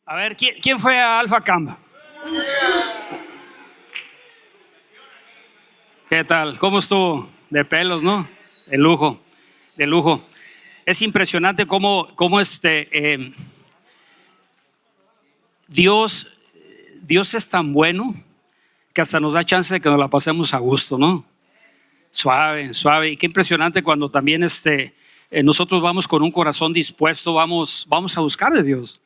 A ver, ¿quién fue a Alpha Camp? ¿Qué tal? ¿Cómo estuvo? De pelos, ¿no? De lujo, de lujo. Es impresionante cómo Dios es tan bueno que hasta nos da chance de que nos la pasemos a gusto, ¿no? Suave, suave. Y qué impresionante cuando también nosotros vamos con un corazón dispuesto, vamos a buscar de Dios.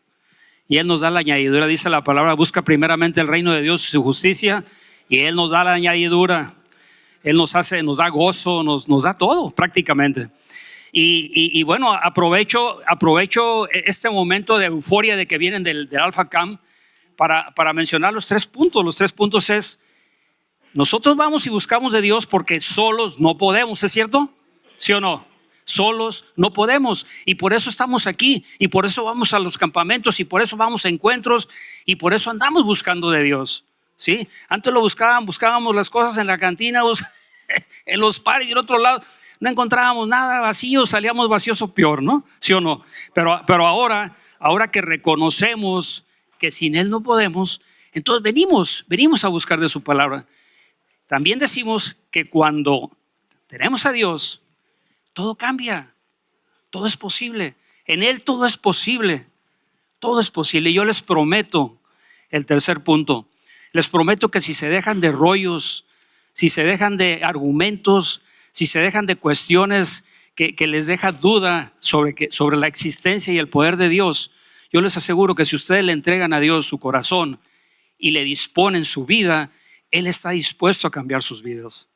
Y Él nos da la añadidura, dice la palabra, busca primeramente el reino de Dios y su justicia, y Él nos da la añadidura. Él nos da gozo, nos da todo prácticamente. Y bueno, aprovecho este momento de euforia de que vienen del Alpha Camp para mencionar los 3 puntos. Los 3 puntos es: nosotros vamos y buscamos de Dios porque solos no podemos, ¿es cierto? ¿Sí o no? Solos no podemos, y por eso estamos aquí, y por eso vamos a los campamentos, y por eso vamos a encuentros, y por eso andamos buscando de Dios. ¿Sí? Antes lo buscábamos las cosas en la cantina, en los pares y en otro lado no encontrábamos nada, vacío, salíamos vacíos o peor, ¿no? ¿Sí o no? Pero ahora que reconocemos que sin Él no podemos, entonces venimos a buscar de su palabra. También decimos que cuando tenemos a Dios, todo cambia, todo es posible. En Él todo es posible, todo es posible. Y yo les prometo, el tercer punto, les prometo que si se dejan de rollos, si se dejan de argumentos, si se dejan de cuestiones que les deja duda sobre la existencia y el poder de Dios, yo les aseguro que si ustedes le entregan a Dios su corazón y le disponen su vida, Él está dispuesto a cambiar sus vidas.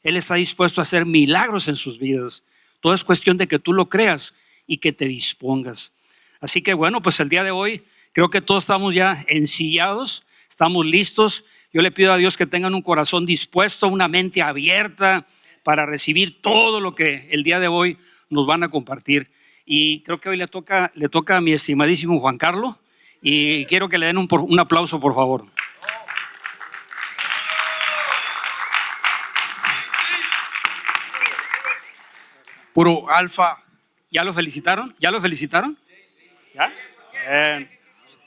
Él está dispuesto a hacer milagros en sus vidas. Todo es cuestión de que tú lo creas y que te dispongas. Así que bueno, pues el día de hoy creo que todos estamos ya ensillados, estamos listos. Yo le pido a Dios que tengan un corazón dispuesto, una mente abierta para recibir todo lo que el día de hoy nos van a compartir. Y creo que hoy le toca a mi estimadísimo Juan Carlos, y quiero que le den un aplauso, por favor. Puro alfa. ¿Ya lo felicitaron? ¿Ya lo felicitaron? ¿Ya? Bien.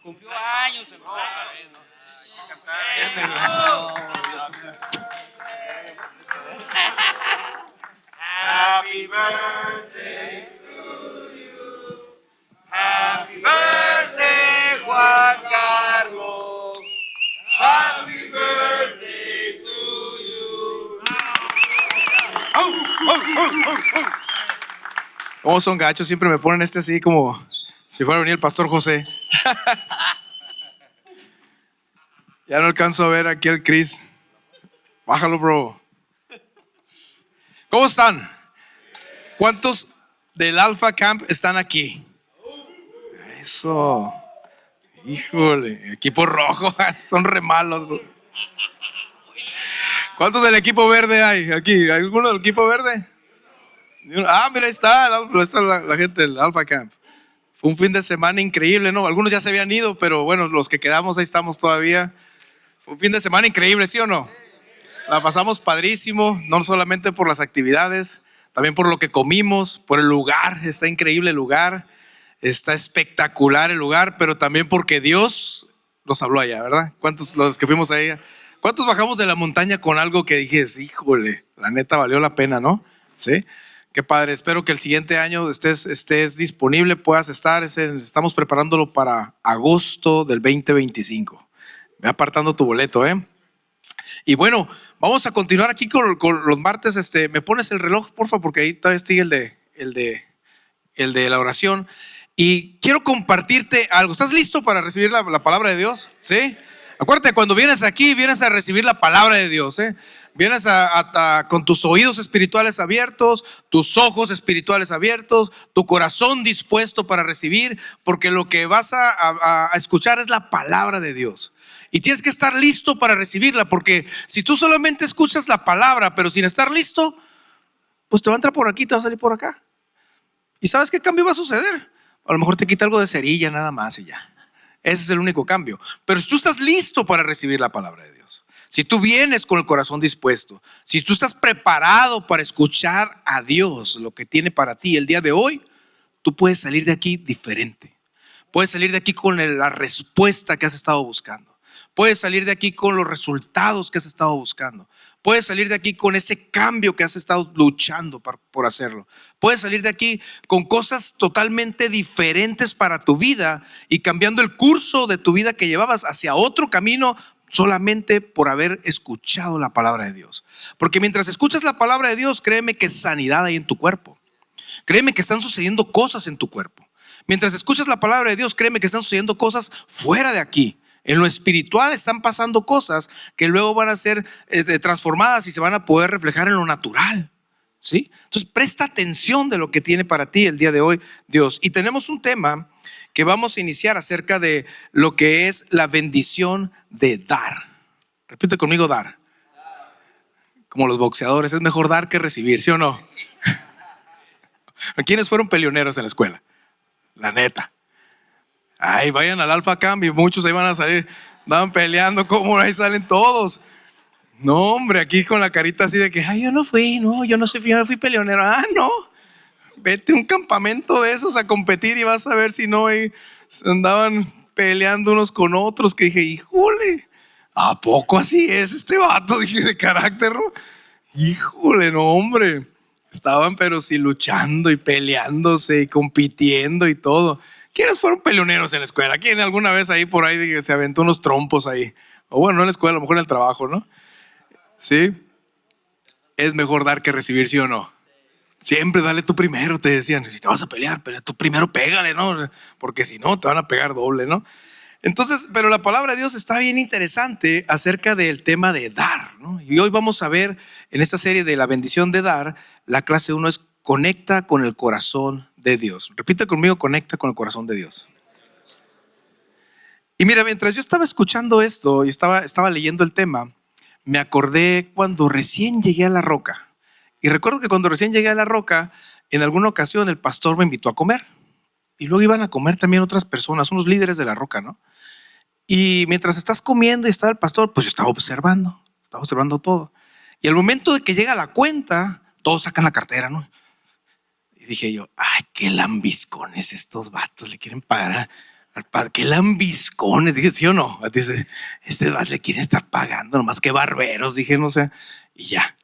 Cumplió años, hermano. Happy birthday to you. Happy birthday, Juan Carlos. Happy birthday to you. ¿Cómo son gachos? Siempre me ponen así como si fuera a venir el pastor José. Ya no alcanzo a ver aquí al Chris. Bájalo, bro. ¿Cómo están? ¿Cuántos del Alpha Camp están aquí? Eso. Híjole, equipo rojo, son re malos. ¿Cuántos del equipo verde hay aquí? ¿Alguno del equipo verde? Ah, mira, ahí está la gente del Alpha Camp. Fue un fin de semana increíble, ¿no? Algunos ya se habían ido, pero bueno, los que quedamos ahí estamos todavía. Fue un fin de semana increíble, ¿sí o no? La pasamos padrísimo, no solamente por las actividades, también por lo que comimos, por el lugar. Está increíble el lugar, está espectacular el lugar, pero también porque Dios nos habló allá, ¿verdad? ¿Cuántos los que fuimos allá? ¿Cuántos bajamos de la montaña con algo que dije, híjole, la neta valió la pena, ¿no? Sí. Qué padre, espero que el siguiente año estés disponible, puedas estar. Estamos preparándolo para agosto del 2025. Ve apartando tu boleto, ¿eh? Y bueno, vamos a continuar aquí con los martes. ¿Me pones el reloj, por favor? Porque ahí todavía sigue el de la oración. Y quiero compartirte algo. ¿Estás listo para recibir la palabra de Dios? ¿Sí? Acuérdate, cuando vienes aquí, vienes a recibir la palabra de Dios, ¿eh? Vienes con tus oídos espirituales abiertos, tus ojos espirituales abiertos, tu corazón dispuesto para recibir, porque lo que vas a escuchar es la palabra de Dios. Y tienes que estar listo para recibirla, porque si tú solamente escuchas la palabra, pero sin estar listo, pues te va a entrar por aquí, te va a salir por acá. ¿Y sabes qué cambio va a suceder? A lo mejor te quita algo de cerilla nada más y ya. Ese es el único cambio. Pero si tú estás listo para recibir la palabra de Dios, si tú vienes con el corazón dispuesto, si tú estás preparado para escuchar a Dios lo que tiene para ti el día de hoy, tú puedes salir de aquí diferente. Puedes salir de aquí con la respuesta que has estado buscando. Puedes salir de aquí con los resultados que has estado buscando. Puedes salir de aquí con ese cambio que has estado luchando por hacerlo. Puedes salir de aquí con cosas totalmente diferentes para tu vida y cambiando el curso de tu vida que llevabas hacia otro camino solamente por haber escuchado la palabra de Dios. Porque mientras escuchas la palabra de Dios, créeme que sanidad hay en tu cuerpo. Créeme que están sucediendo cosas en tu cuerpo. Mientras escuchas la palabra de Dios, créeme que están sucediendo cosas fuera de aquí. En lo espiritual están pasando cosas que luego van a ser transformadas y se van a poder reflejar en lo natural, ¿sí? Entonces presta atención de lo que tiene para ti el día de hoy Dios. Y tenemos un tema que vamos a iniciar acerca de lo que es la bendición de dar. Repite conmigo, dar. Como los boxeadores, es mejor dar que recibir, ¿sí o no? ¿Quiénes fueron peleoneros en la escuela? La neta. Ay, vayan al Alpha Camp y muchos ahí van a salir, andaban peleando, como ahí salen todos. No, hombre, aquí con la carita así de que, ay, yo no fui peleonero. Ah, no, vete a un campamento de esos a competir y vas a ver si no, y andaban peleando unos con otros, que dije, híjole, ¿a poco así es este vato? Dije, de carácter, ¿no? Híjole, no, hombre, estaban pero sí luchando y peleándose y compitiendo y todo. ¿Quiénes fueron peleoneros en la escuela? ¿Quién alguna vez ahí por ahí se aventó unos trompos ahí? O bueno, no en la escuela, a lo mejor en el trabajo, ¿no? Sí. Es mejor dar que recibir, ¿sí o no? Siempre dale tú primero, te decían. Si te vas a pelear, tú primero pégale, ¿no? Porque si no, te van a pegar doble, ¿no? Entonces, pero la palabra de Dios está bien interesante acerca del tema de dar, ¿no? Y hoy vamos a ver en esta serie de la bendición de dar, la clase 1 es conecta con el corazón de Dios. Repite conmigo, conecta con el corazón de Dios. Y mira, mientras yo estaba escuchando esto y estaba leyendo el tema, me acordé cuando recién llegué a La Roca. Y recuerdo que cuando recién llegué a La Roca, en alguna ocasión el pastor me invitó a comer. Y luego iban a comer también otras personas, unos líderes de La Roca, ¿no? Y mientras estás comiendo y estaba el pastor, pues yo estaba observando todo. Y al momento de que llega la cuenta, todos sacan la cartera, ¿no? Y dije yo, ay, qué lambiscones estos vatos, le quieren pagar al padre, qué lambiscones. Dije, ¿sí o no? Dice, este vato le quiere estar pagando, nomás que barberos, dije, no sé. Y ya,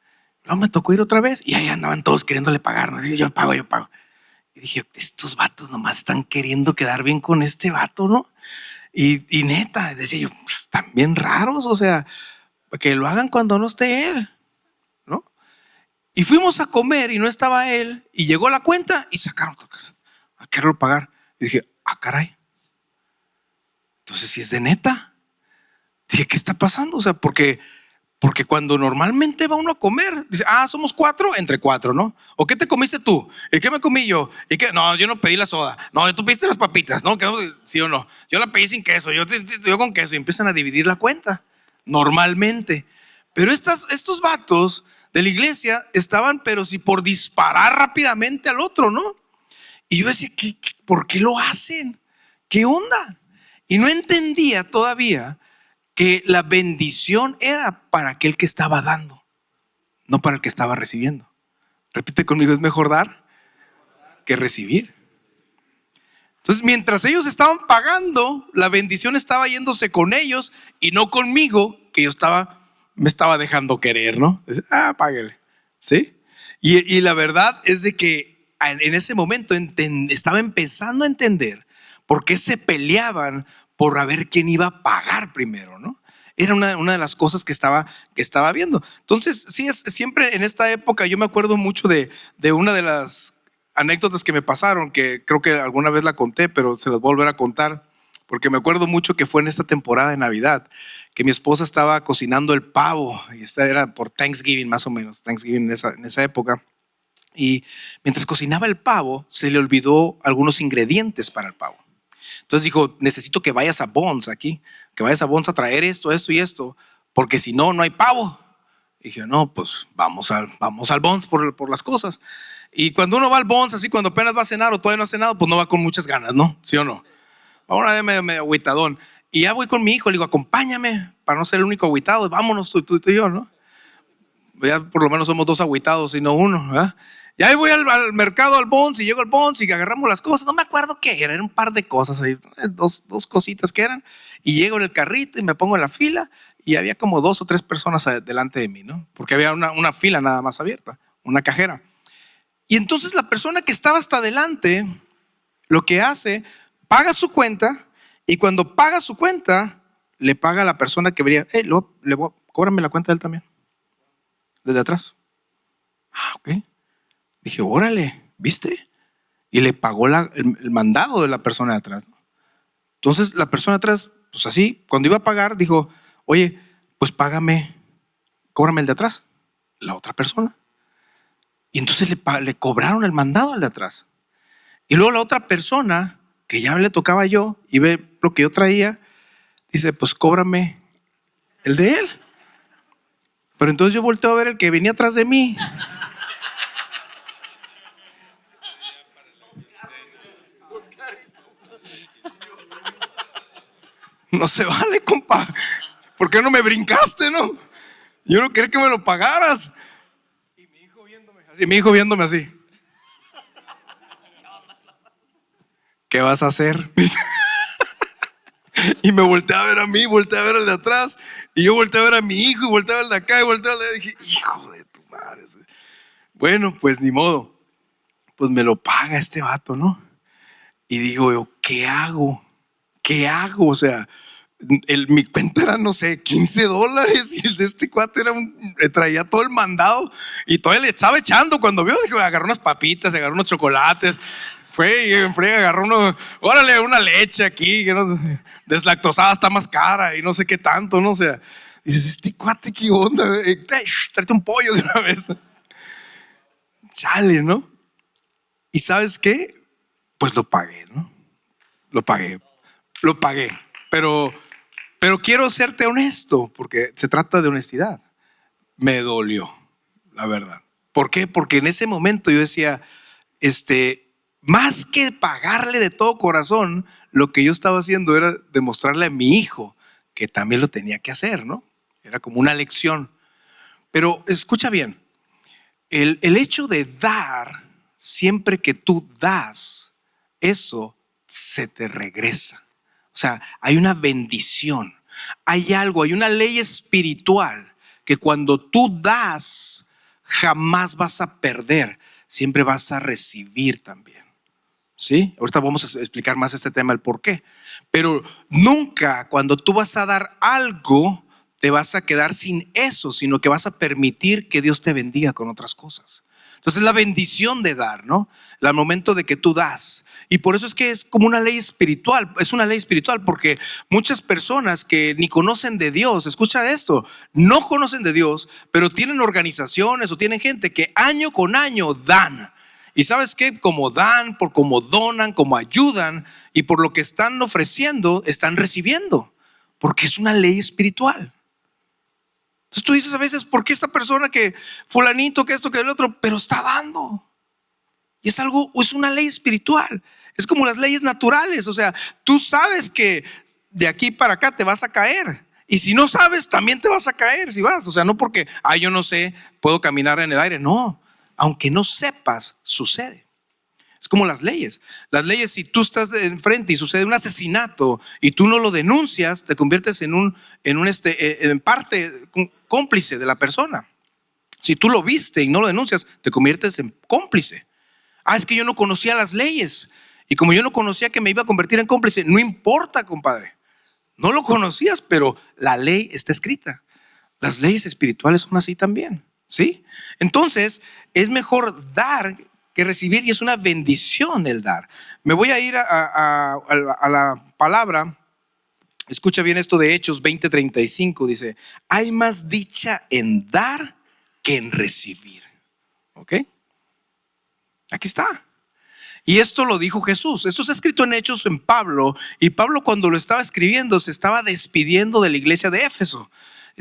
luego me tocó ir otra vez y ahí andaban todos queriéndole pagar, ¿no? Dije, yo pago. Y dije, estos vatos nomás están queriendo quedar bien con este vato, ¿no? Y neta, decía yo, pues, están bien raros, o sea, que lo hagan cuando no esté él, ¿no? Y fuimos a comer y no estaba él, y llegó la cuenta y sacaron a quererlo pagar. Y dije, ah, caray, entonces si es de neta. Dije, ¿qué está pasando? O sea, porque cuando normalmente va uno a comer, dice, ah, somos 4 entre 4, ¿no? ¿O qué te comiste tú? ¿Y qué me comí yo? ¿Y qué? No, yo no pedí la soda. No, tú pediste las papitas, ¿no? ¿Sí o no? Yo la pedí sin queso, yo con queso. Y empiezan a dividir la cuenta, normalmente. Pero estos vatos de la iglesia estaban, pero si por disparar rápidamente al otro, ¿no? Y yo decía, ¿por qué lo hacen? ¿Qué onda? Y no entendía todavía que la bendición era para aquel que estaba dando, no para el que estaba recibiendo. Repite conmigo, es mejor dar que recibir. Entonces, mientras ellos estaban pagando, la bendición estaba yéndose con ellos y no conmigo, que yo me estaba dejando querer, ¿no? Ah, páguele, ¿sí? Y la verdad es de que en ese momento estaba empezando a entender por qué se peleaban por a ver quién iba a pagar primero, ¿no? Era una de las cosas que estaba viendo. Entonces, sí, siempre en esta época yo me acuerdo mucho de una de las anécdotas que me pasaron, que creo que alguna vez la conté, pero se las voy a volver a contar, porque me acuerdo mucho que fue en esta temporada de Navidad, que mi esposa estaba cocinando el pavo, y esta era por Thanksgiving más o menos, Thanksgiving en esa época. Y mientras cocinaba el pavo, se le olvidó algunos ingredientes para el pavo. Entonces dijo, necesito que vayas a Bonds aquí, que vayas a Bonds a traer esto y esto, porque si no, no hay pavo. Y dije, no, pues vamos al Bonds por las cosas. Y cuando uno va al Bonds, así cuando apenas va a cenar o todavía no ha cenado, pues no va con muchas ganas, ¿no? ¿Sí o no? Ahora de medio agüitadón. Y ya voy con mi hijo, le digo, acompáñame para no ser el único agüitado, vámonos tú y yo, ¿no? Ya por lo menos somos 2 agüitados y no uno, ¿verdad? Y ahí voy al mercado, al Bonds, y llego al Bonds y agarramos las cosas. No me acuerdo qué eran un par de cosas ahí, dos cositas que eran. Y llego en el carrito y me pongo en la fila y había como 2 o 3 personas delante de mí, ¿no? Porque había una fila nada más abierta, una cajera. Y entonces la persona que estaba hasta adelante, lo que hace, paga su cuenta, y cuando paga su cuenta, le paga a la persona que venía, cóbrame la cuenta de él también, desde atrás. Ok. Dije, órale, ¿viste? Y le pagó el mandado de la persona de atrás, ¿no? Entonces la persona de atrás, pues así, cuando iba a pagar, dijo, oye, pues págame, cóbrame el de atrás, la otra persona. Y entonces le cobraron el mandado al de atrás. Y luego la otra persona, que ya le tocaba yo, y ve lo que yo traía, dice, pues cóbrame el de él. Pero entonces yo volteo a ver el que venía atrás de mí. No se vale, compa. ¿Por qué no me brincaste, no? Yo no quería que me lo pagaras. Y mi hijo viéndome así. ¿Qué vas a hacer? Y me volteé a ver a mí, volteé a ver al de atrás. Y yo volteé a ver a mi hijo, y volteé a ver al de acá, y volteé a ver al de acá. Y dije, hijo de tu madre. Bueno, pues ni modo. Pues me lo paga este vato, ¿no? Y digo yo, ¿qué hago? ¿Qué hago? O sea, mi cuenta era, no sé, $15, y el de este cuate traía todo el mandado, y todavía le estaba echando. Cuando vio, dijo, agarró unas papitas, agarró unos chocolates, fue y en frega agarró órale, una leche aquí, que no, deslactosada está más cara y no sé qué tanto, ¿no? O sea, dices, este cuate, ¿qué onda? Tráete un pollo de una vez. Chale, ¿no? ¿Y sabes qué? Pues lo pagué, ¿no? Lo pagué. Pero quiero serte honesto, porque se trata de honestidad. Me dolió, la verdad. ¿Por qué? Porque en ese momento yo decía, más que pagarle de todo corazón, lo que yo estaba haciendo era demostrarle a mi hijo que también lo tenía que hacer, ¿no? Era como una lección. Pero escucha bien, el hecho de dar, siempre que tú das, eso se te regresa. O sea, hay una bendición, hay algo, hay una ley espiritual que cuando tú das, jamás vas a perder, siempre vas a recibir también. ¿Sí? Ahorita vamos a explicar más este tema, el por qué. Pero nunca cuando tú vas a dar algo, te vas a quedar sin eso, sino que vas a permitir que Dios te bendiga con otras cosas. Entonces la bendición de dar, ¿no? Al momento de que tú das. Y por eso es que es como una ley espiritual. Es una ley espiritual porque muchas personas que ni conocen de Dios, escucha esto, no conocen de Dios, pero tienen organizaciones o tienen gente que año con año dan. Y sabes qué, como dan, por como donan, como ayudan y por lo que están ofreciendo, están recibiendo, porque es una ley espiritual. Entonces tú dices a veces, ¿por qué esta persona que fulanito, que esto, que el otro, pero está dando? Y es algo, es una ley espiritual. Es como las leyes naturales. O sea, tú sabes que de aquí para acá te vas a caer. Y si no sabes, también te vas a caer si vas. O sea, no porque, yo no sé, puedo caminar en el aire. No, aunque no sepas, sucede. Es como las leyes. Las leyes, si tú estás enfrente y sucede un asesinato y tú no lo denuncias, te conviertes en parte cómplice de la persona. Si tú lo viste y no lo denuncias, te conviertes en cómplice. Es que yo no conocía las leyes. Y como yo no conocía que me iba a convertir en cómplice, no importa, compadre. No lo conocías, pero la ley está escrita. Las leyes espirituales son así también, ¿sí? Entonces, es mejor dar que recibir, y es una bendición el dar. Me voy a ir a la palabra. Escucha bien esto de Hechos 20:35. Dice, hay más dicha en dar que en recibir. ¿Ok? Aquí está. Y esto lo dijo Jesús. Esto está escrito en Hechos en Pablo. Y Pablo, cuando lo estaba escribiendo, se estaba despidiendo de la iglesia de Éfeso.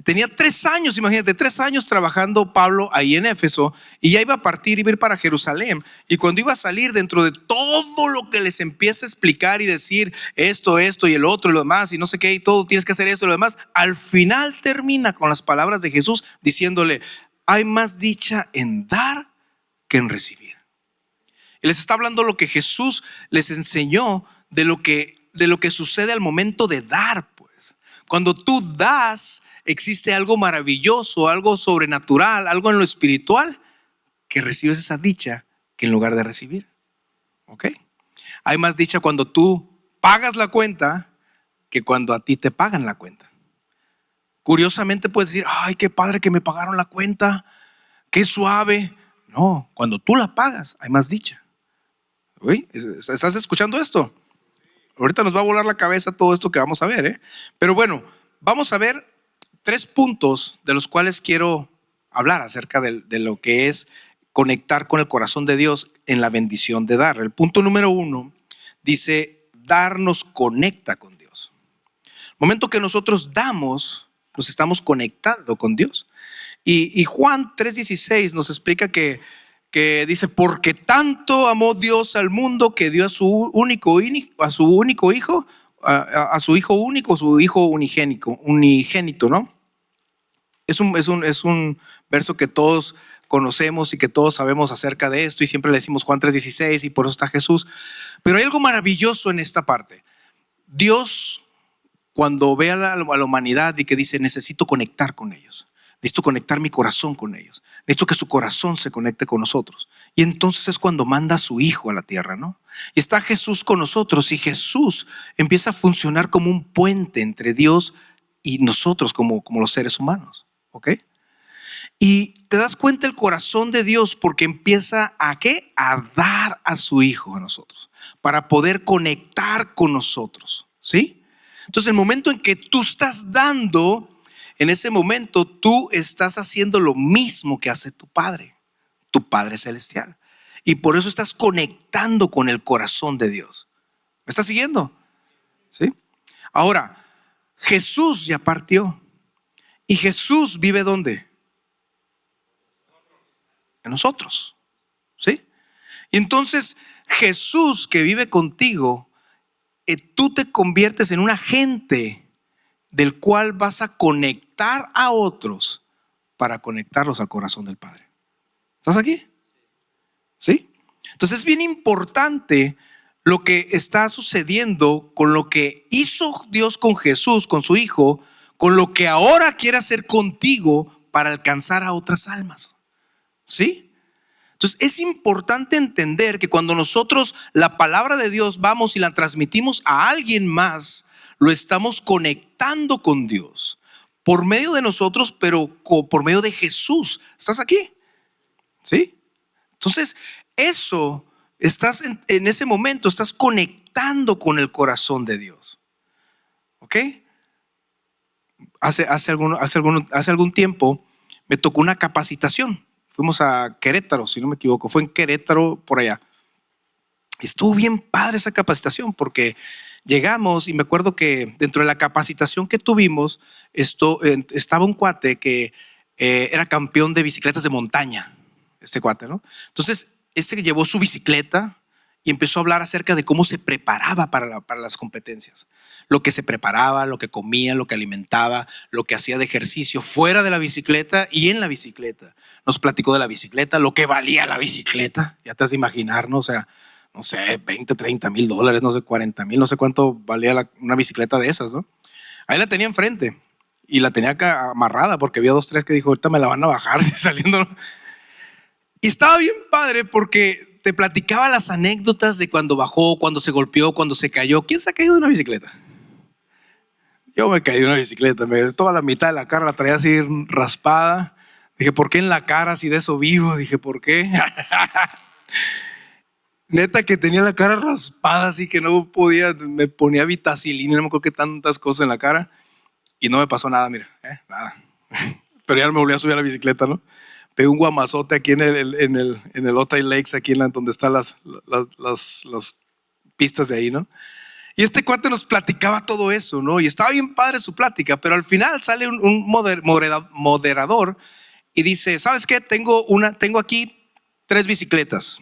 Tenía 3 años, imagínate, 3 años trabajando Pablo ahí en Éfeso, y ya iba a partir y ir para Jerusalén. Y cuando iba a salir, dentro de todo lo que les empieza a explicar y decir esto y el otro y lo demás y no sé qué, y todo tienes que hacer esto y lo demás, al final termina con las palabras de Jesús diciéndole, hay más dicha en dar que en recibir. Y les está hablando lo que Jesús les enseñó de lo que sucede al momento de dar, pues. Cuando tú das, existe algo maravilloso, algo sobrenatural, algo en lo espiritual, que recibes esa dicha que en lugar de recibir. ¿Ok? Hay más dicha cuando tú pagas la cuenta que cuando a ti te pagan la cuenta. Curiosamente puedes decir, ay, qué padre que me pagaron la cuenta, qué suave. No, cuando tú la pagas hay más dicha. ¿Uy? ¿Estás escuchando esto? Ahorita nos va a volar la cabeza todo esto que vamos a ver, ¿eh? Pero bueno, vamos a ver 3 puntos de los cuales quiero hablar acerca de lo que es conectar con el corazón de Dios en la bendición de dar. El punto número 1 dice, dar nos conecta con Dios. El momento que nosotros damos, nos estamos conectando con Dios. Y Juan 3:16 nos explica que dice, porque tanto amó Dios al mundo que dio a su único hijo, a su hijo único, su hijo unigénito, ¿no? Es un verso que todos conocemos y que todos sabemos acerca de esto, y siempre le decimos Juan 3:16, y por eso está Jesús. Pero hay algo maravilloso en esta parte. Dios, cuando ve a la humanidad y que dice, necesito conectar con ellos, necesito conectar mi corazón con ellos, necesito que su corazón se conecte con nosotros. Y entonces es cuando manda a su hijo a la tierra, ¿no? Y está Jesús con nosotros, y Jesús empieza a funcionar como un puente entre Dios y nosotros como los seres humanos. ¿Ok? Y te das cuenta el corazón de Dios porque empieza ¿a qué? A dar a su hijo a nosotros, para poder conectar con nosotros, ¿sí? Entonces el momento en que tú estás dando, en ese momento tú estás haciendo lo mismo que hace tu Padre celestial. Y por eso estás conectando con el corazón de Dios. ¿Me estás siguiendo? ¿Sí? Ahora, Jesús ya partió. ¿Y Jesús vive dónde? En nosotros. ¿Sí? Y entonces Jesús que vive contigo, tú te conviertes en un agente del cual vas a conectar a otros para conectarlos al corazón del Padre. ¿Estás aquí? ¿Sí? Entonces es bien importante lo que está sucediendo con lo que hizo Dios con Jesús, con su Hijo, con lo que ahora quiere hacer contigo para alcanzar a otras almas. ¿Sí? Entonces es importante entender que cuando nosotros la palabra de Dios vamos y la transmitimos a alguien más, lo estamos conectando con Dios por medio de nosotros, pero por medio de Jesús. ¿Estás aquí? ¿Sí? Entonces eso, estás en ese momento, estás conectando con el corazón de Dios. ¿Ok? Hace algún tiempo me tocó una capacitación. Fuimos a Querétaro, si no me equivoco. Fue en Querétaro, por allá. Estuvo bien padre esa capacitación porque llegamos y me acuerdo que dentro de la capacitación que tuvimos estaba un cuate que era campeón de bicicletas de montaña. Este cuate, ¿no? Entonces, que llevó su bicicleta y empezó a hablar acerca de cómo se preparaba para las competencias. Lo que se preparaba, lo que comía, lo que alimentaba, lo que hacía de ejercicio fuera de la bicicleta y en la bicicleta. Nos platicó de la bicicleta, lo que valía la bicicleta. Ya te has de imaginar, ¿no? O sea, no sé, 20, 30 mil dólares, no sé, 40 mil, no sé cuánto valía una bicicleta de esas, ¿no? Ahí la tenía enfrente y la tenía acá amarrada porque había 2, 3 que dijo, ahorita me la van a bajar saliendo, ¿no? Y estaba bien padre porque te platicaba las anécdotas de cuando bajó, cuando se golpeó, cuando se cayó. ¿Quién se ha caído de una bicicleta? Yo me caí de una bicicleta, toda la mitad de la cara la traía así raspada. Dije, ¿por qué en la cara si de eso vivo? Dije, ¿por qué? Neta que tenía la cara raspada así que no podía, me ponía vitacilina, no me acuerdo qué tantas cosas en la cara y no me pasó nada, mira, nada. Pero ya me volví a subir a la bicicleta, ¿no? Pegué un guamazote aquí en el Otay Lakes, aquí donde están las pistas de ahí, ¿no? Y este cuate nos platicaba todo eso, ¿no? Y estaba bien padre su plática, pero al final sale un moderador y dice, ¿sabes qué? Tengo aquí 3 bicicletas.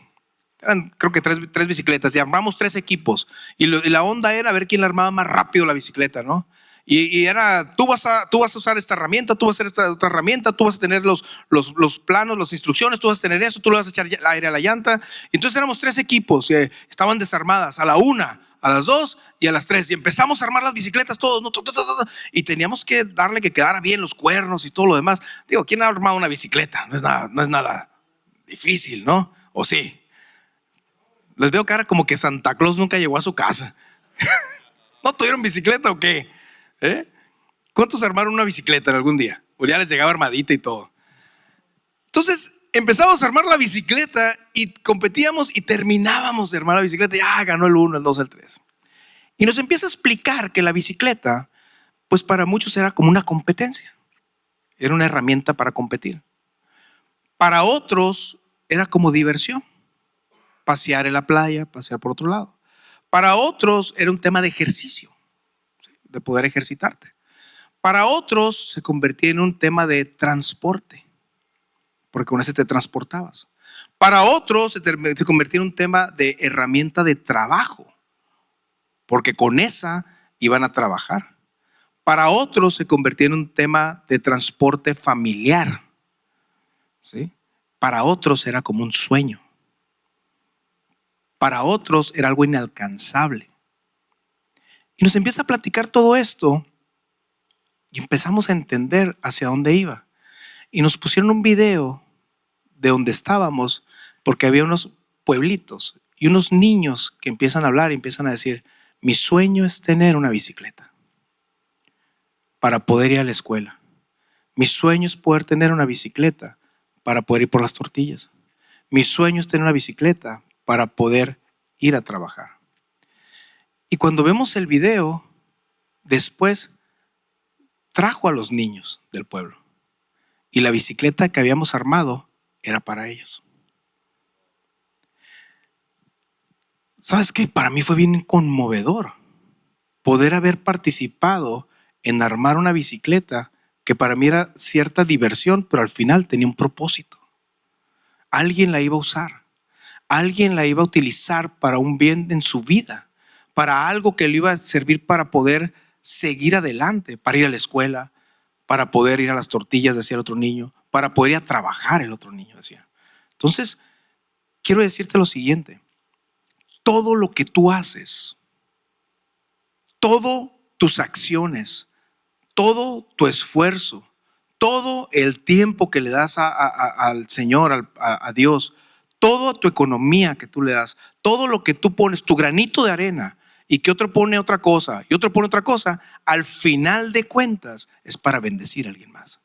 Eran, creo que 3 bicicletas y armamos 3 equipos. Y la onda era ver quién la armaba más rápido la bicicleta, ¿no? Y era, tú vas a usar esta herramienta, tú vas a hacer esta otra herramienta, tú vas a tener los planos, las instrucciones, tú vas a tener eso, tú le vas a echar aire a la llanta. Y entonces éramos 3 equipos que estaban desarmadas a la 1, a las 2 y a las 3. Y empezamos a armar las bicicletas todos, ¿no? Y teníamos que darle que quedara bien los cuernos y todo lo demás. Digo, ¿quién ha armado una bicicleta? No es nada difícil, ¿no? ¿O sí? Les veo cara como que Santa Claus nunca llegó a su casa. ¿No tuvieron bicicleta o qué? ¿Cuántos armaron una bicicleta en algún día? O ya les llegaba armadita y todo. Entonces empezamos a armar la bicicleta y competíamos y terminábamos de armar la bicicleta. Ya ganó el 1, el 2, el 3. Y nos empieza a explicar que la bicicleta, pues para muchos era como una competencia. Era una herramienta para competir. Para otros era como diversión. Pasear en la playa, pasear por otro lado. Para otros era un tema de ejercicio, ¿sí? De poder ejercitarte. Para otros se convertía en un tema de transporte, porque con ese te transportabas. Para otros se convertía en un tema de herramienta de trabajo, porque con esa iban a trabajar. Para otros se convertía en un tema de transporte familiar, ¿sí? Para otros era como un sueño. Para otros era algo inalcanzable. Y nos empieza a platicar todo esto y empezamos a entender hacia dónde iba. Y nos pusieron un video de donde estábamos, porque había unos pueblitos y unos niños que empiezan a hablar y empiezan a decir: mi sueño es tener una bicicleta para poder ir a la escuela. Mi sueño es poder tener una bicicleta para poder ir por las tortillas. Mi sueño es tener una bicicleta para poder ir a trabajar. Y cuando vemos el video, después trajo a los niños del pueblo. Y la bicicleta que habíamos armado era para ellos. ¿Sabes qué? Para mí fue bien conmovedor poder haber participado en armar una bicicleta que para mí era cierta diversión, pero al final tenía un propósito. Alguien la iba a usar. Alguien la iba a utilizar para un bien en su vida, para algo que le iba a servir para poder seguir adelante, para ir a la escuela, para poder ir a las tortillas, decía el otro niño, para poder ir a trabajar, el otro niño decía. Entonces, quiero decirte lo siguiente: todo lo que tú haces, todas tus acciones, todo tu esfuerzo, todo el tiempo que le das al Señor, a Dios, toda tu economía que tú le das, todo lo que tú pones, tu granito de arena, y que otro pone otra cosa y otro pone otra cosa, al final de cuentas es para bendecir a alguien más.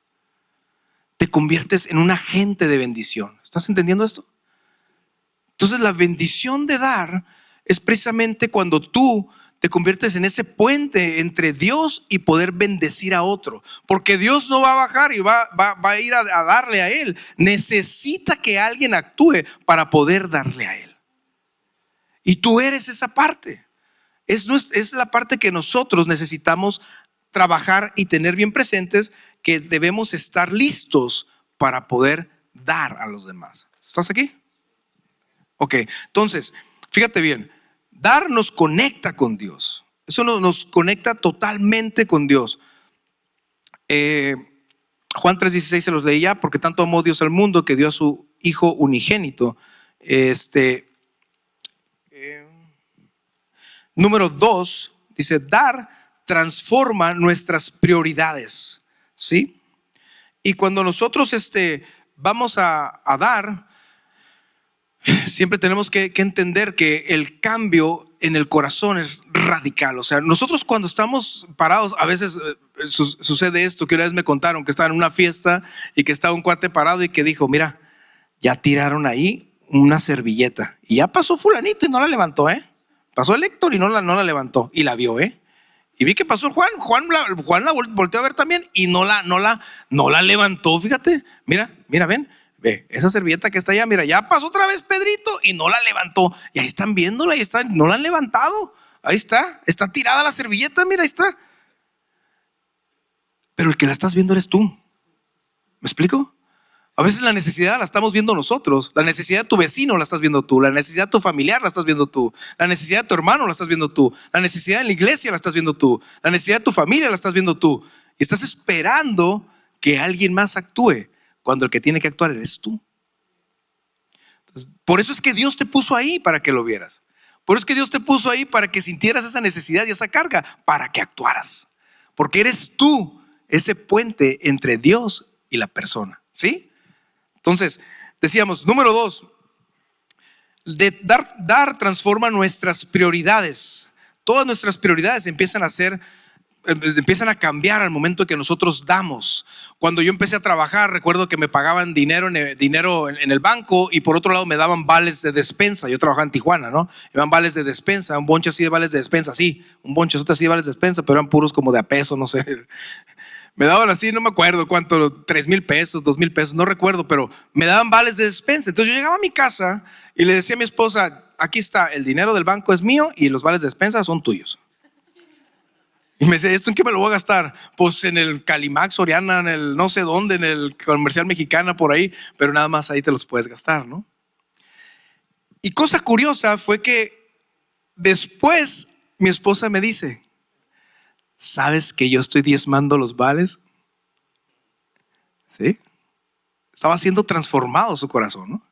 Te conviertes en un agente de bendición. ¿Estás entendiendo esto? Entonces la bendición de dar es precisamente cuando tú te conviertes en ese puente entre Dios y poder bendecir a otro, porque Dios no va a bajar y va a ir a darle a él. Necesita que alguien actúe para poder darle a él. Y tú eres esa parte. Es la parte que nosotros necesitamos trabajar y tener bien presentes, que debemos estar listos para poder dar a los demás. ¿Estás aquí? Ok, entonces, fíjate bien. Dar nos conecta con Dios. Eso nos conecta totalmente con Dios. Juan 3:16 se los leí ya: porque tanto amó Dios al mundo que dio a su Hijo unigénito. Número 2 dice: dar transforma nuestras prioridades, ¿sí? Y cuando nosotros vamos a dar, siempre tenemos que entender que el cambio en el corazón es radical. O sea, nosotros cuando estamos parados, a veces sucede esto, que una vez me contaron que estaban en una fiesta y que estaba un cuate parado y que dijo: mira, ya tiraron ahí una servilleta y ya pasó fulanito y no la levantó, pasó el Héctor y no la levantó, y la vio, y vi que pasó Juan la volteó a ver también y no la levantó. Fíjate, mira, ven. Ve, esa servilleta que está allá, mira, ya pasó otra vez Pedrito y no la levantó. Y ahí están viéndola, no la han levantado. Ahí está tirada la servilleta, mira, ahí está. Pero el que la estás viendo eres tú. ¿Me explico? A veces la necesidad la estamos viendo nosotros. La necesidad de tu vecino la estás viendo tú. La necesidad de tu familiar la estás viendo tú. La necesidad de tu hermano la estás viendo tú. La necesidad de la iglesia la estás viendo tú. La necesidad de tu familia la estás viendo tú. Y estás esperando que alguien más actúe cuando el que tiene que actuar eres tú. Entonces, por eso es que Dios te puso ahí, para que lo vieras. Por eso es que Dios te puso ahí, para que sintieras esa necesidad y esa carga, para que actuaras. Porque eres tú ese puente entre Dios y la persona. ¿Sí? Entonces, decíamos, número 2, de dar transforma nuestras prioridades. Todas nuestras prioridades empiezan a cambiar al momento que nosotros damos. Cuando yo empecé a trabajar, recuerdo que me pagaban dinero en el banco, y por otro lado me daban vales de despensa. Yo trabajaba en Tijuana, ¿no? Me daban vales de despensa, un bonche así de vales de despensa, sí, un bonche así de vales de despensa, pero eran puros como de a peso, no sé. Me daban así, no me acuerdo cuánto, 3,000 pesos, 2,000 pesos, no recuerdo, pero me daban vales de despensa. Entonces yo llegaba a mi casa y le decía a mi esposa: aquí está, el dinero del banco es mío y los vales de despensa son tuyos. Y me decía: ¿esto en qué me lo voy a gastar? Pues en el Calimax, Soriana, en el no sé dónde, en el Comercial Mexicana, por ahí, pero nada más ahí te los puedes gastar, ¿no? Y cosa curiosa fue que después mi esposa me dice: ¿sabes que yo estoy diezmando los vales? ¿Sí? Estaba siendo transformado su corazón, ¿no?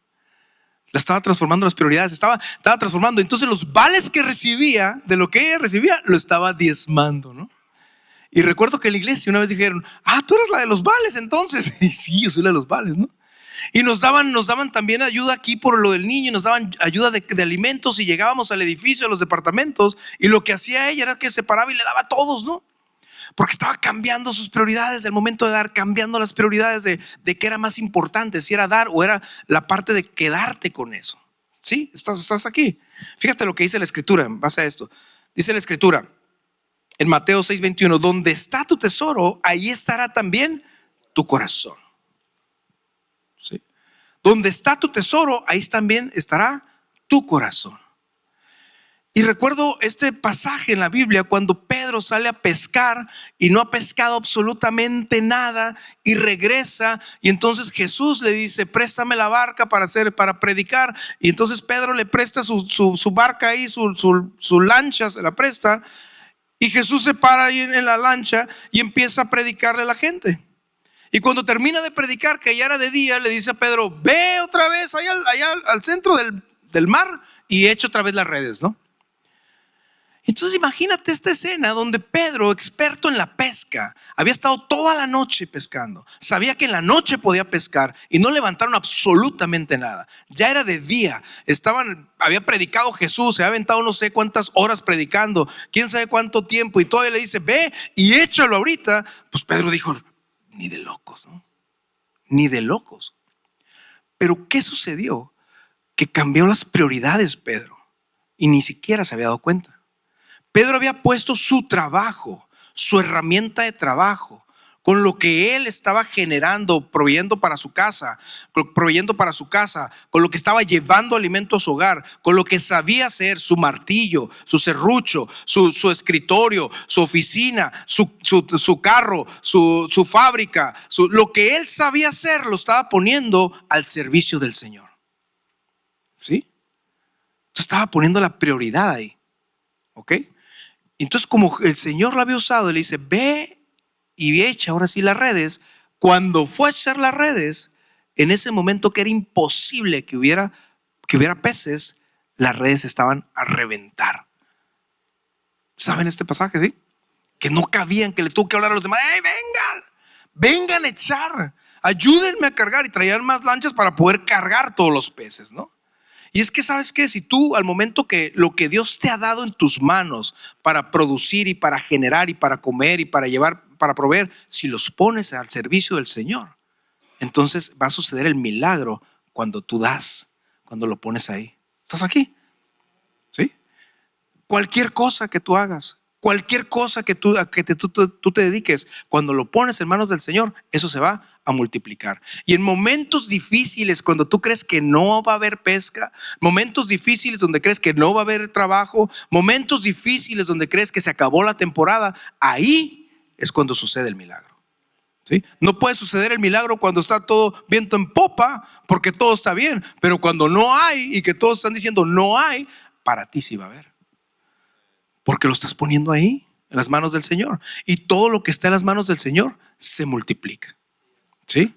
La estaba transformando las prioridades, estaba transformando. Entonces los vales que recibía, de lo que ella recibía, lo estaba diezmando, ¿no? Y recuerdo que en la iglesia una vez dijeron: tú eres la de los vales entonces. Y sí, yo soy la de los vales, ¿no? Y nos daban también ayuda aquí por lo del niño, nos daban ayuda de alimentos, y llegábamos al edificio, a los departamentos, y lo que hacía ella era que se paraba y le daba a todos, ¿no? Porque estaba cambiando sus prioridades del momento de dar, cambiando las prioridades de qué era más importante, si era dar o era la parte de quedarte con eso. ¿Sí? Estás aquí. Fíjate lo que dice la escritura en base a esto. Dice la escritura en Mateo 6:21: donde está tu tesoro, ahí estará también tu corazón. ¿Sí? Donde está tu tesoro, ahí también estará tu corazón. Y recuerdo este pasaje en la Biblia cuando Pedro sale a pescar y no ha pescado absolutamente nada, y regresa, y entonces Jesús le dice: préstame la barca para predicar. Y entonces Pedro le presta su barca ahí, su lancha se la presta, y Jesús se para ahí en la lancha y empieza a predicarle a la gente. Y cuando termina de predicar, que ya era de día, le dice a Pedro: ve otra vez allá al centro del mar y echa otra vez las redes, ¿no? Entonces imagínate esta escena donde Pedro, experto en la pesca, había estado toda la noche pescando, sabía que en la noche podía pescar, y no levantaron absolutamente nada. Ya era de día, había predicado Jesús, se había aventado no sé cuántas horas predicando, quién sabe cuánto tiempo, y todavía le dice: ve y échalo ahorita. Pues Pedro dijo: ni de locos, ¿no? Ni de locos. Pero ¿qué sucedió? Que cambió las prioridades Pedro, y ni siquiera se había dado cuenta. Pedro había puesto su trabajo, su herramienta de trabajo, con lo que él estaba generando, proveyendo para su casa, con lo que estaba llevando alimento a su hogar, con lo que sabía hacer: su martillo, su serrucho, su escritorio, su oficina, su carro, su fábrica, lo que él sabía hacer lo estaba poniendo al servicio del Señor. ¿Sí? Entonces estaba poniendo la prioridad ahí. ¿Ok? Entonces, como el Señor la había usado, le dice: ve y echa ahora sí las redes. Cuando fue a echar las redes, en ese momento que era imposible que hubiera peces, las redes estaban a reventar. ¿Saben este pasaje? ¿Sí? Que no cabían, que le tuvo que hablar a los demás: ¡hey, vengan a echar! Ayúdenme a cargar. Y traían más lanchas para poder cargar todos los peces, ¿no? Y es que, ¿sabes qué? Si tú, al momento que lo que Dios te ha dado en tus manos para producir y para generar y para comer y para llevar, para proveer, si los pones al servicio del Señor, entonces va a suceder el milagro cuando tú das, cuando lo pones ahí. ¿Estás aquí? ¿Sí? Cualquier cosa que tú hagas, cualquier cosa que tú te dediques, cuando lo pones en manos del Señor, eso se va a multiplicar. Y en momentos difíciles, cuando tú crees que no va a haber pesca, momentos difíciles donde crees que no va a haber trabajo, momentos difíciles donde crees que se acabó la temporada, ahí es cuando sucede el milagro. ¿Sí? No puede suceder el milagro cuando está todo viento en popa, porque todo está bien. Pero cuando no hay y que todos están diciendo no hay, para ti sí va a haber. Porque lo estás poniendo ahí, en las manos del Señor. Y todo lo que está en las manos del Señor se multiplica. ¿Sí?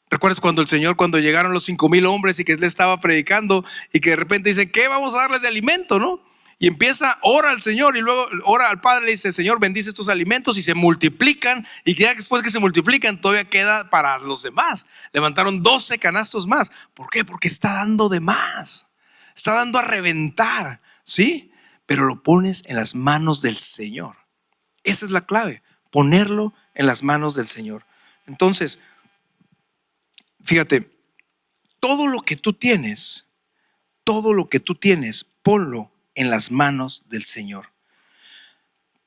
¿Recuerdas cuando el Señor, cuando llegaron los 5,000 hombres y que Él estaba predicando y que de repente dice, ¿qué vamos a darles de alimento? ¿No? Y empieza, ora al Señor y luego ora al Padre y dice, Señor, bendice estos alimentos, y se multiplican, y ya después que se multiplican todavía queda para los demás. Levantaron 12 canastos más. ¿Por qué? Porque está dando de más, está dando a reventar, ¿sí? Pero lo pones en las manos del Señor. Esa es la clave, ponerlo en las manos del Señor. Entonces, fíjate, todo lo que tú tienes, ponlo en las manos del Señor.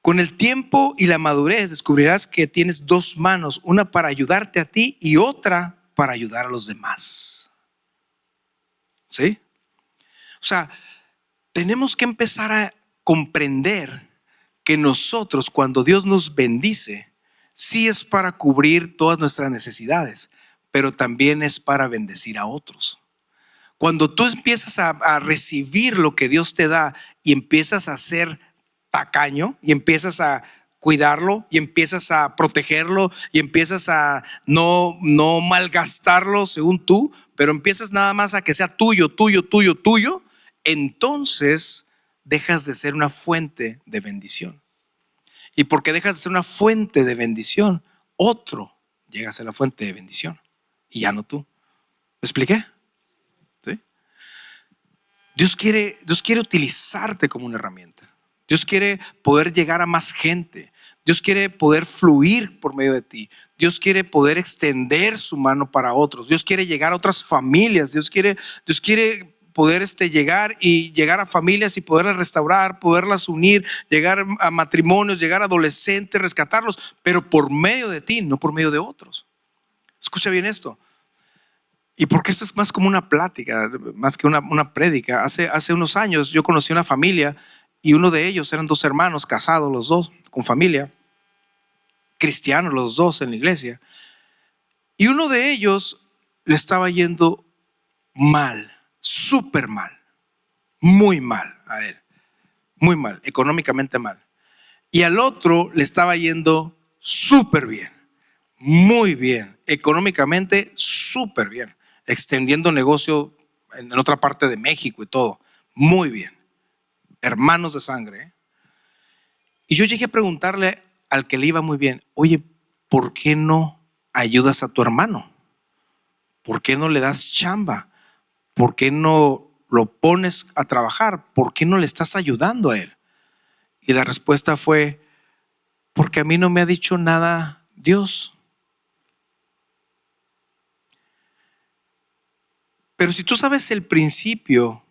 Con el tiempo y la madurez descubrirás que tienes dos manos, una para ayudarte a ti y otra para ayudar a los demás. ¿Sí? O sea, tenemos que empezar a comprender que nosotros, cuando Dios nos bendice, sí es para cubrir todas nuestras necesidades, pero también es para bendecir a otros. Cuando tú empiezas a recibir lo que Dios te da y empiezas a ser tacaño y empiezas a cuidarlo y empiezas a protegerlo y empiezas a no malgastarlo según tú, pero empiezas nada más a que sea tuyo, entonces dejas de ser una fuente de bendición. Y porque dejas de ser una fuente de bendición, otro llega a ser la fuente de bendición y ya no tú. ¿Me expliqué? ¿Sí? Dios quiere utilizarte como una herramienta. Dios quiere poder llegar a más gente. Dios quiere poder fluir por medio de ti. Dios quiere poder extender su mano para otros. Dios quiere llegar a otras familias. Dios quiere poder llegar a familias y poderlas restaurar, poderlas unir, llegar a matrimonios, llegar a adolescentes, rescatarlos, pero por medio de ti, no por medio de otros. Escucha bien esto. Y porque esto es más como una plática, más que una prédica. Hace unos años yo conocí una familia y uno de ellos eran dos hermanos casados, los dos, con familia, cristianos los dos en la iglesia. Y uno de ellos le estaba yendo mal, súper mal, muy mal a él, muy mal, económicamente mal. Y al otro le estaba yendo súper bien, muy bien, económicamente súper bien, extendiendo negocio en otra parte de México y todo, muy bien, hermanos de sangre, ¿eh? Y yo llegué a preguntarle al que le iba muy bien, oye, ¿por qué no ayudas a tu hermano? ¿Por qué no le das chamba? ¿Por qué no lo pones a trabajar? ¿Por qué no le estás ayudando a él? Y la respuesta fue, porque a mí no me ha dicho nada Dios. Pero si tú sabes el principio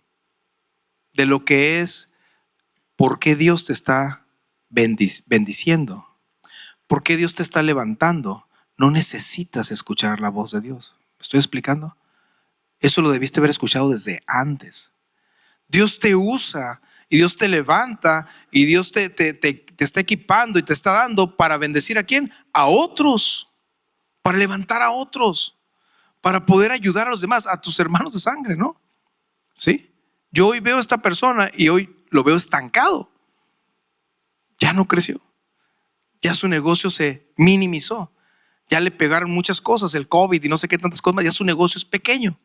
de lo que es, ¿por qué Dios te está bendiciendo? ¿Por qué Dios te está levantando? No necesitas escuchar la voz de Dios. ¿Me estoy explicando? Eso lo debiste haber escuchado desde antes. Dios te usa y Dios te levanta y Dios te está equipando y te está dando para bendecir ¿a quién? A otros, para levantar a otros, para poder ayudar a los demás, a tus hermanos de sangre, ¿no? ¿Sí? Yo hoy veo a esta persona y hoy lo veo estancado. Ya no creció. Ya su negocio se minimizó. Ya le pegaron muchas cosas, el COVID y no sé qué tantas cosas, ya su negocio es pequeño.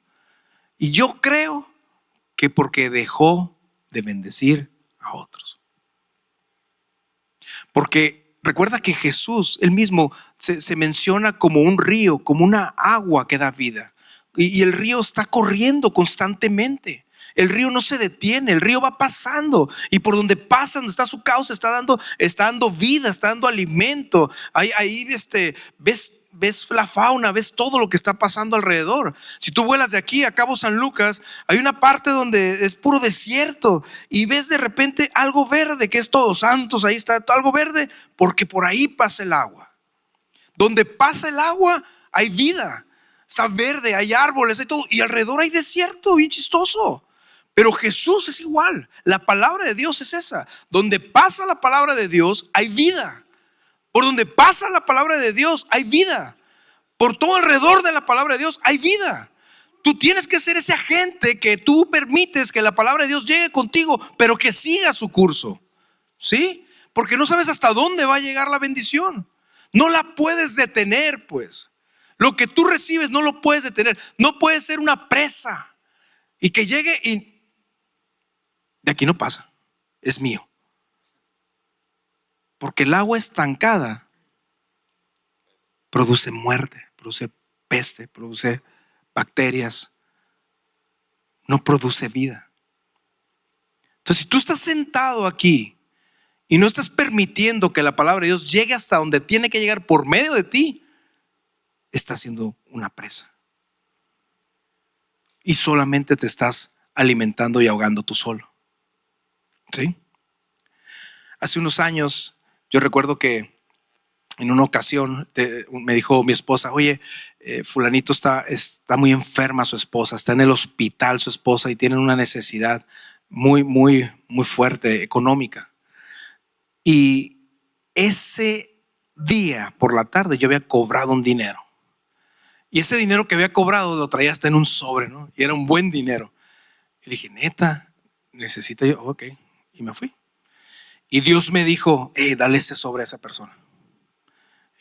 Y yo creo que porque dejó de bendecir a otros. Porque recuerda que Jesús, él mismo, se menciona como un río, como una agua que da vida. Y el río está corriendo constantemente. El río no se detiene, el río va pasando. Y por donde pasa, donde está su cauce, está dando vida, está dando alimento. Ahí ves la fauna, ves todo lo que está pasando alrededor. Si tú vuelas de aquí a Cabo San Lucas, hay una parte donde es puro desierto y ves de repente algo verde, que es Todos Santos. Ahí está algo verde porque por ahí pasa el agua. Donde pasa el agua hay vida, está verde, hay árboles, hay todo, y alrededor hay desierto, bien chistoso. Pero Jesús es igual. La palabra de Dios es esa. Donde pasa la palabra de Dios hay vida. Por donde pasa la palabra de Dios hay vida. Por todo alrededor de la palabra de Dios hay vida. Tú tienes que ser ese agente que tú permites que la palabra de Dios llegue contigo, pero que siga su curso. ¿Sí? Porque no sabes hasta dónde va a llegar la bendición. No la puedes detener, pues. Lo que tú recibes no lo puedes detener. No puede ser una presa y que llegue y de aquí no pasa. Es mío. Porque el agua estancada produce muerte, produce peste, produce bacterias, no produce vida. Entonces, si tú estás sentado aquí y no estás permitiendo que la palabra de Dios llegue hasta donde tiene que llegar por medio de ti, estás siendo una presa. Y solamente te estás alimentando y ahogando tú solo. ¿Sí? Hace unos años, yo recuerdo que en una ocasión me dijo mi esposa: oye, fulanito está muy enferma su esposa, está en el hospital su esposa y tienen una necesidad muy fuerte económica. Y ese día por la tarde yo había cobrado un dinero. Y ese dinero que había cobrado lo traía hasta en un sobre, ¿no? Y era un buen dinero. Y le dije: neta, necesita yo. Ok. Y me fui. Y Dios me dijo: dale ese sobre a esa persona.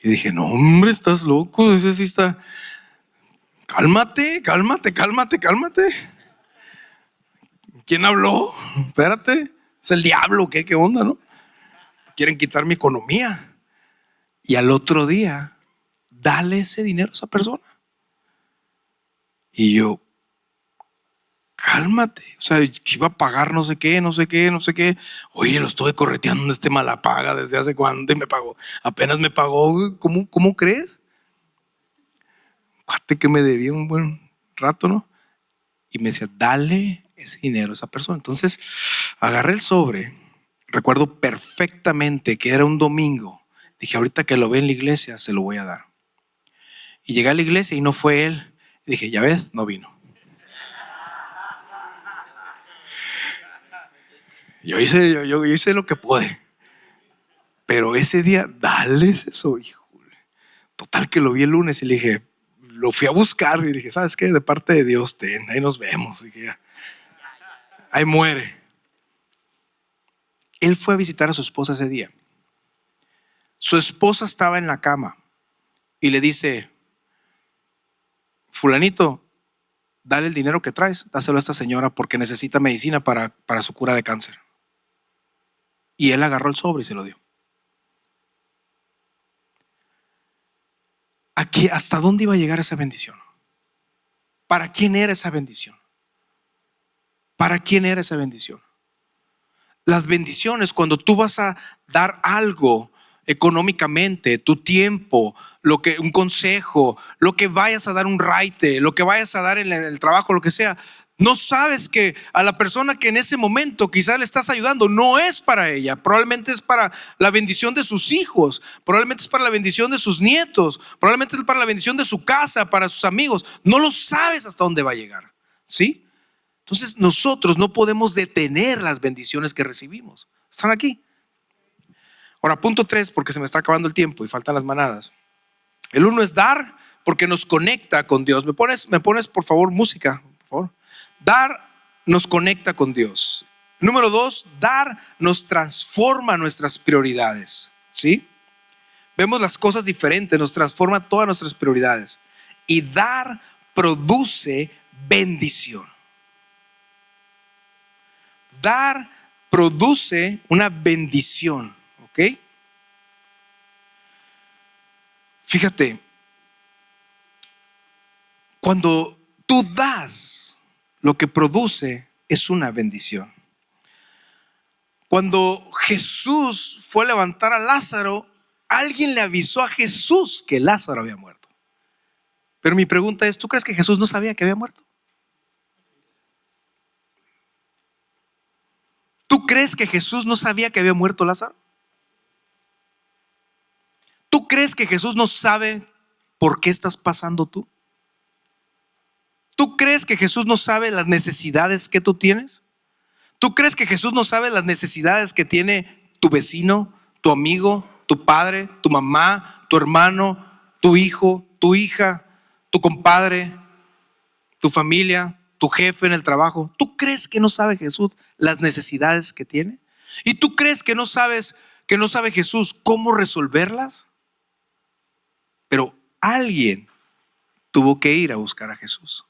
Y dije: no, hombre, estás loco. Ese sí está. Cálmate. ¿Quién habló? Espérate. Es el diablo. ¿Qué onda, no? Quieren quitar mi economía. Y al otro día, dale ese dinero a esa persona. Y yo: cálmate. O sea, que iba a pagar no sé qué. Oye, lo estuve correteando, mala paga desde hace cuánto y me pagó. Apenas me pagó. ¿Cómo crees? Cuate que me debía un buen rato, ¿no? Y me decía: dale ese dinero a esa persona. Entonces agarré el sobre. Recuerdo perfectamente que era un domingo. Dije: ahorita que lo ve en la iglesia se lo voy a dar. Y llegué a la iglesia y no fue él. Y dije: ya ves, no vino. Yo hice lo que pude. Pero ese día, dale eso, híjole. Total que lo vi el lunes y le dije, lo fui a buscar y le dije: ¿sabes qué? De parte de Dios, ahí nos vemos. Y dije: ahí muere. Él fue a visitar a su esposa ese día. Su esposa estaba en la cama y le dice: fulanito, dale el dinero que traes, dáselo a esta señora porque necesita medicina para su cura de cáncer. Y él agarró el sobre y se lo dio. Aquí, ¿hasta dónde iba a llegar esa bendición? ¿Para quién era esa bendición? ¿Para quién era esa bendición? Las bendiciones, cuando tú vas a dar algo económicamente, tu tiempo, un consejo, lo que vayas a dar, un raite, lo que vayas a dar en el trabajo, lo que sea, no sabes que a la persona que en ese momento quizás le estás ayudando no es para ella. Probablemente es para la bendición de sus hijos, probablemente es para la bendición de sus nietos, probablemente es para la bendición de su casa, para sus amigos. No lo sabes hasta dónde va a llegar. ¿Sí? Entonces nosotros no podemos detener las bendiciones que recibimos. ¿Están aquí? Ahora, punto 3, porque se me está acabando el tiempo y faltan las manadas. El 1 es dar, porque nos conecta con Dios. ¿Me pones por favor música? Por favor. Dar nos conecta con Dios. Número 2, dar nos transforma nuestras prioridades. ¿Sí? Vemos las cosas diferentes, nos transforma todas nuestras prioridades. Y dar produce bendición. Dar produce una bendición. ¿Ok? Fíjate, cuando tú das, lo que produce es una bendición. Cuando Jesús fue a levantar a Lázaro, alguien le avisó a Jesús que Lázaro había muerto. Pero mi pregunta es: ¿tú crees que Jesús no sabía que había muerto? ¿Tú crees que Jesús no sabía que había muerto Lázaro? ¿Tú crees que Jesús no sabe por qué estás pasando tú? ¿Tú crees que Jesús no sabe las necesidades que tú tienes? ¿Tú crees que Jesús no sabe las necesidades que tiene tu vecino, tu amigo, tu padre, tu mamá, tu hermano, tu hijo, tu hija, tu compadre, tu familia, tu jefe en el trabajo. ¿Tú crees que no sabe Jesús las necesidades que tiene? ¿Y tú crees que no sabe Jesús cómo resolverlas? Pero alguien tuvo que ir a buscar a Jesús.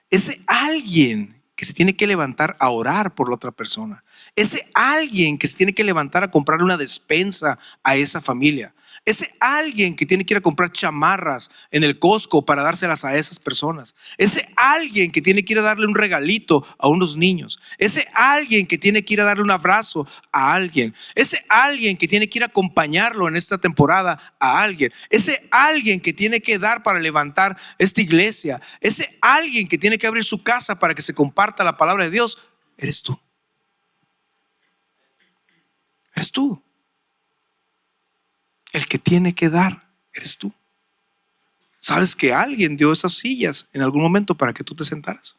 Ese alguien que se tiene que levantar a orar por la otra persona. Ese alguien que se tiene que levantar a comprarle una despensa a esa familia. Ese alguien que tiene que ir a comprar chamarras en el Costco para dárselas a esas personas. Ese alguien que tiene que ir a darle un regalito a unos niños. Ese alguien que tiene que ir a darle un abrazo a alguien. Ese alguien que tiene que ir a acompañarlo en esta temporada a alguien. Ese alguien que tiene que dar para levantar esta iglesia. Ese alguien que tiene que abrir su casa para que se comparta la palabra de Dios. Eres tú. Eres tú. El que tiene que dar eres tú. ¿Sabes que alguien dio esas sillas en algún momento para que tú te sentaras?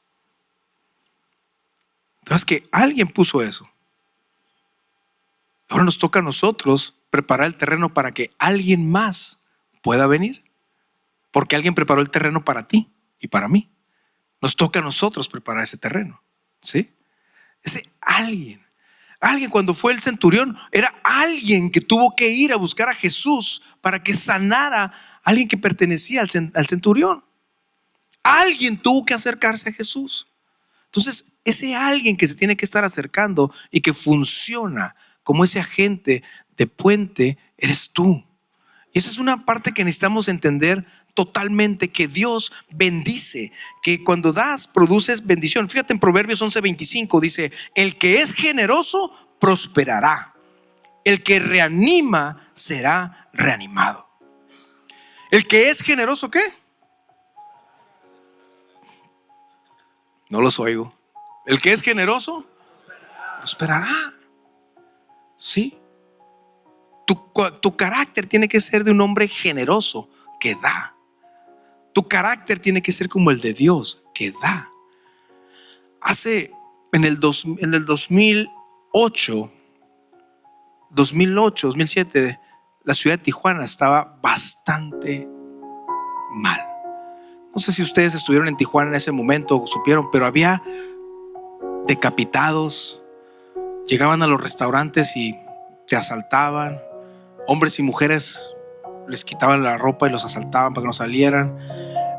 ¿Sabes que alguien puso eso? Ahora nos toca a nosotros preparar el terreno para que alguien más pueda venir. Porque alguien preparó el terreno para ti y para mí. Nos toca a nosotros preparar ese terreno. ¿Sí? Ese alguien. Alguien, cuando fue el centurión, era alguien que tuvo que ir a buscar a Jesús para que sanara a alguien que pertenecía al centurión. Alguien tuvo que acercarse a Jesús. Entonces, ese alguien que se tiene que estar acercando y que funciona como ese agente de puente, eres tú. Y esa es una parte que necesitamos entender totalmente, que Dios bendice, que cuando das, produces bendición. Fíjate en Proverbios 11:25 dice: el que es generoso prosperará, el que reanima será reanimado. El que es generoso, ¿qué? No los oigo. El que es generoso prosperará. Sí. Tu carácter tiene que ser de un hombre generoso que da. Tu carácter tiene que ser como el de Dios, que da. En el 2008, 2007, la ciudad de Tijuana estaba bastante mal. No sé si ustedes estuvieron en Tijuana en ese momento o supieron, pero había decapitados, llegaban a los restaurantes y te asaltaban. Hombres y mujeres les quitaban la ropa y los asaltaban para que no salieran.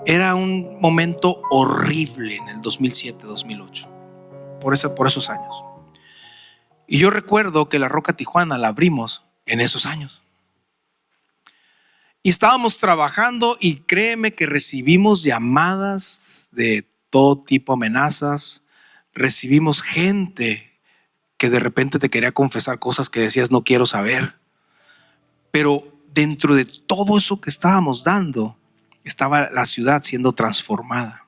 Era un momento horrible en el 2007-2008, por esos años. Y yo recuerdo que la Roca Tijuana la abrimos en esos años. Y estábamos trabajando y créeme que recibimos llamadas de todo tipo, amenazas. Recibimos gente que de repente te quería confesar cosas que decías no quiero saber. Pero dentro de todo eso que estábamos dando, estaba la ciudad siendo transformada.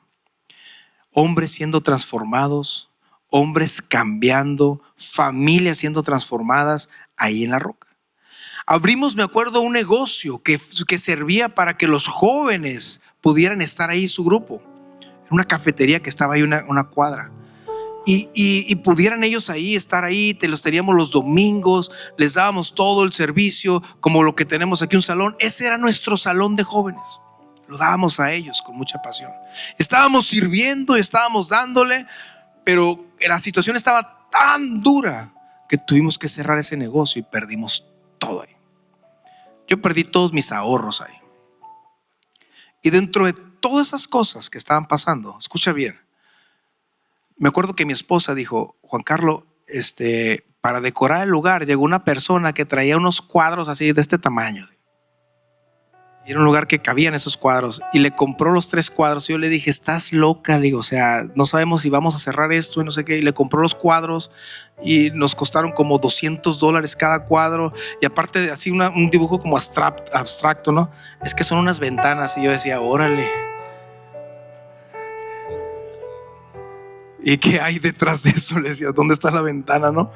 Hombres siendo transformados, hombres cambiando, familias siendo transformadas ahí en la Roca. Abrimos, me acuerdo, un negocio que servía para que los jóvenes pudieran estar ahí, su grupo. Era una cafetería que estaba ahí una cuadra. Y pudieran ellos ahí estar ahí. Los teníamos los domingos, les dábamos todo el servicio, como lo que tenemos aquí, un salón. Ese era nuestro salón de jóvenes. Lo dábamos a ellos con mucha pasión. Estábamos sirviendo, estábamos dándole, pero la situación estaba tan dura que tuvimos que cerrar ese negocio y perdimos todo ahí. Yo perdí todos mis ahorros ahí. Y dentro de todas esas cosas que estaban pasando, escucha bien, me acuerdo que mi esposa dijo: Juan Carlos, para decorar el lugar llegó una persona que traía unos cuadros así de este tamaño. Y era un lugar que cabían esos cuadros. Y le compró los 3 cuadros. Y yo le dije: estás loca, le digo, o sea, no sabemos si vamos a cerrar esto y no sé qué. Y le compró los cuadros y nos costaron como $200 cada cuadro. Y aparte de así un dibujo como abstracto, ¿no? Es que son unas ventanas. Y yo decía: órale. ¿Y qué hay detrás de eso? Le decía: ¿dónde está la ventana, no?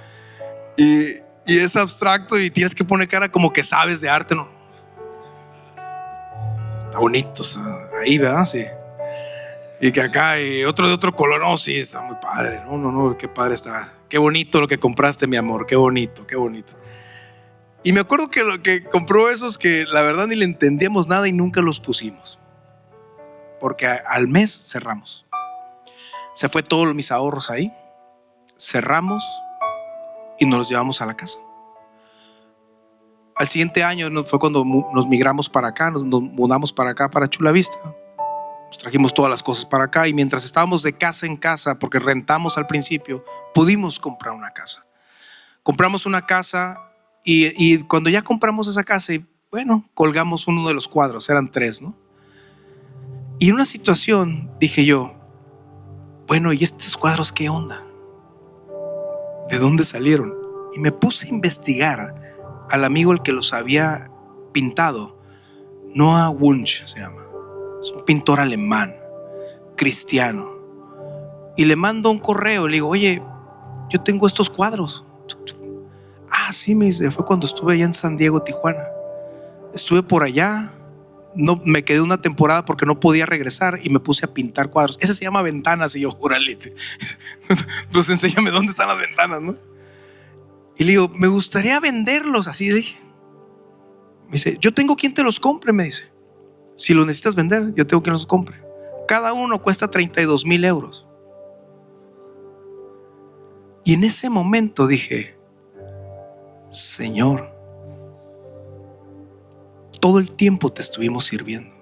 Y es abstracto y tienes que poner cara como que sabes de arte, ¿no? Está bonito, ahí, ¿verdad? Sí. Y que acá y otro de otro color. No, sí, está muy padre. No, qué padre está. Qué bonito lo que compraste, mi amor. Qué bonito, qué bonito. Y me acuerdo que lo que compró esos que la verdad ni le entendíamos nada y nunca los pusimos. Porque al mes cerramos. Se fue todos mis ahorros ahí. Cerramos y nos los llevamos a la casa. Al siguiente año fue cuando nos migramos para acá, nos mudamos para acá, para Chula Vista. Nos trajimos todas las cosas para acá y mientras estábamos de casa en casa, porque rentamos al principio, pudimos comprar una casa. Compramos una casa y cuando ya compramos esa casa, bueno, colgamos uno de los cuadros, eran 3, ¿no? Y en una situación dije yo, bueno, ¿y estos cuadros qué onda? ¿De dónde salieron? Y me puse a investigar al amigo el que los había pintado. Noah Wunsch se llama. Es un pintor alemán, cristiano. Y le mando un correo, le digo, oye, yo tengo estos cuadros. Ah, sí, me dice, fue cuando estuve allá en San Diego, Tijuana. Estuve por allá, no, me quedé una temporada porque no podía regresar y me puse a pintar cuadros. Ese se llama ventanas. Y yo, órale, pues enséñame dónde están las ventanas, ¿no? Y le digo, me gustaría venderlos. Así le dije. Me dice, yo tengo quien te los compre, me dice. Si los necesitas vender, yo tengo quien los compre. Cada uno cuesta 32,000 euros. Y en ese momento dije, Señor, todo el tiempo te estuvimos sirviendo.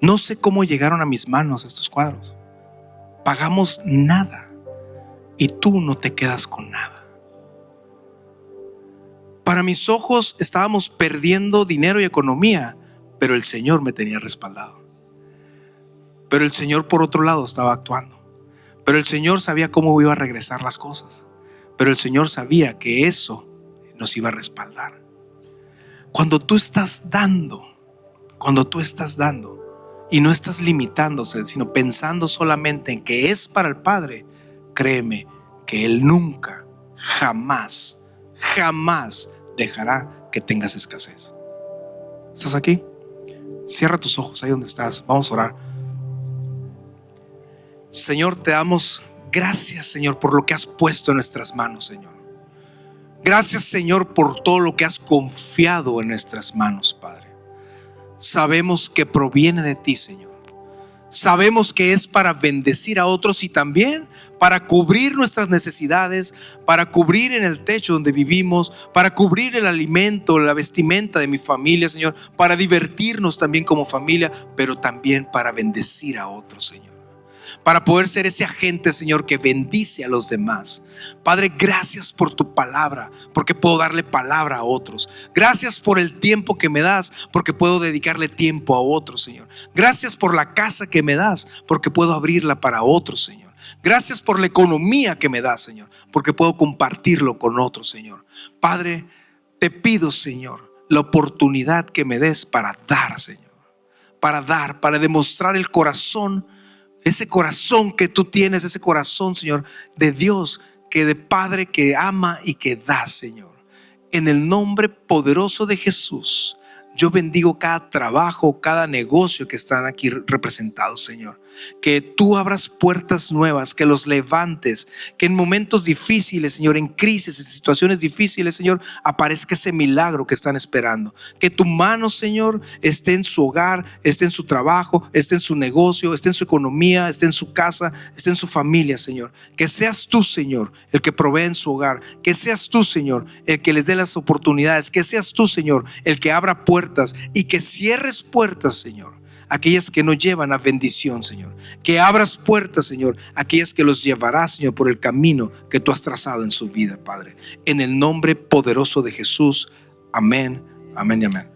No sé cómo llegaron a mis manos estos cuadros. Pagamos nada y tú no te quedas con nada. Para mis ojos estábamos perdiendo dinero y economía, pero el Señor me tenía respaldado. Pero el Señor por otro lado estaba actuando. Pero el Señor sabía cómo iba a regresar las cosas. Pero el Señor sabía que eso nos iba a respaldar. Cuando tú estás dando y no estás limitándose, sino pensando solamente en que es para el Padre, créeme que Él nunca, jamás dejará que tengas escasez. ¿Estás aquí? Cierra tus ojos ahí donde estás. Vamos a orar. Señor, te damos gracias, Señor, por lo que has puesto en nuestras manos, Señor. Gracias, Señor, por todo lo que has confiado en nuestras manos, Padre. Sabemos que proviene de ti, Señor. Sabemos que es para bendecir a otros y también para cubrir nuestras necesidades, para cubrir en el techo donde vivimos, para cubrir el alimento, la vestimenta de mi familia, Señor, para divertirnos también como familia, pero también para bendecir a otros, Señor. Para poder ser ese agente, Señor, que bendice a los demás. Padre, gracias por tu palabra, porque puedo darle palabra a otros. Gracias por el tiempo que me das, porque puedo dedicarle tiempo a otros, Señor. Gracias por la casa que me das, porque puedo abrirla para otros, Señor. Gracias por la economía que me das, Señor, porque puedo compartirlo con otros, Señor. Padre, te pido, Señor, la oportunidad que me des para dar, Señor. Para demostrar el corazón, ese corazón que tú tienes, ese corazón, Señor, de Dios, que de Padre que ama y que da, Señor. En el nombre poderoso de Jesús, yo bendigo cada trabajo, cada negocio que están aquí representados, Señor. Que tú abras puertas nuevas, que los levantes, que en momentos difíciles, Señor, en crisis, en situaciones difíciles, Señor, aparezca ese milagro que están esperando. Que tu mano, Señor, esté en su hogar, esté en su trabajo, esté en su negocio, esté en su economía, esté en su casa, esté en su familia, Señor. Que seas tú, Señor, el que provee en su hogar. Que seas tú, Señor, el que les dé las oportunidades. Que seas tú, Señor, el que abra puertas y que cierres puertas, Señor, aquellas que no llevan a bendición, Señor. Que abras puertas, Señor, aquellas que los llevarás, Señor, por el camino que tú has trazado en su vida, Padre. En el nombre poderoso de Jesús. Amén, amén y amén.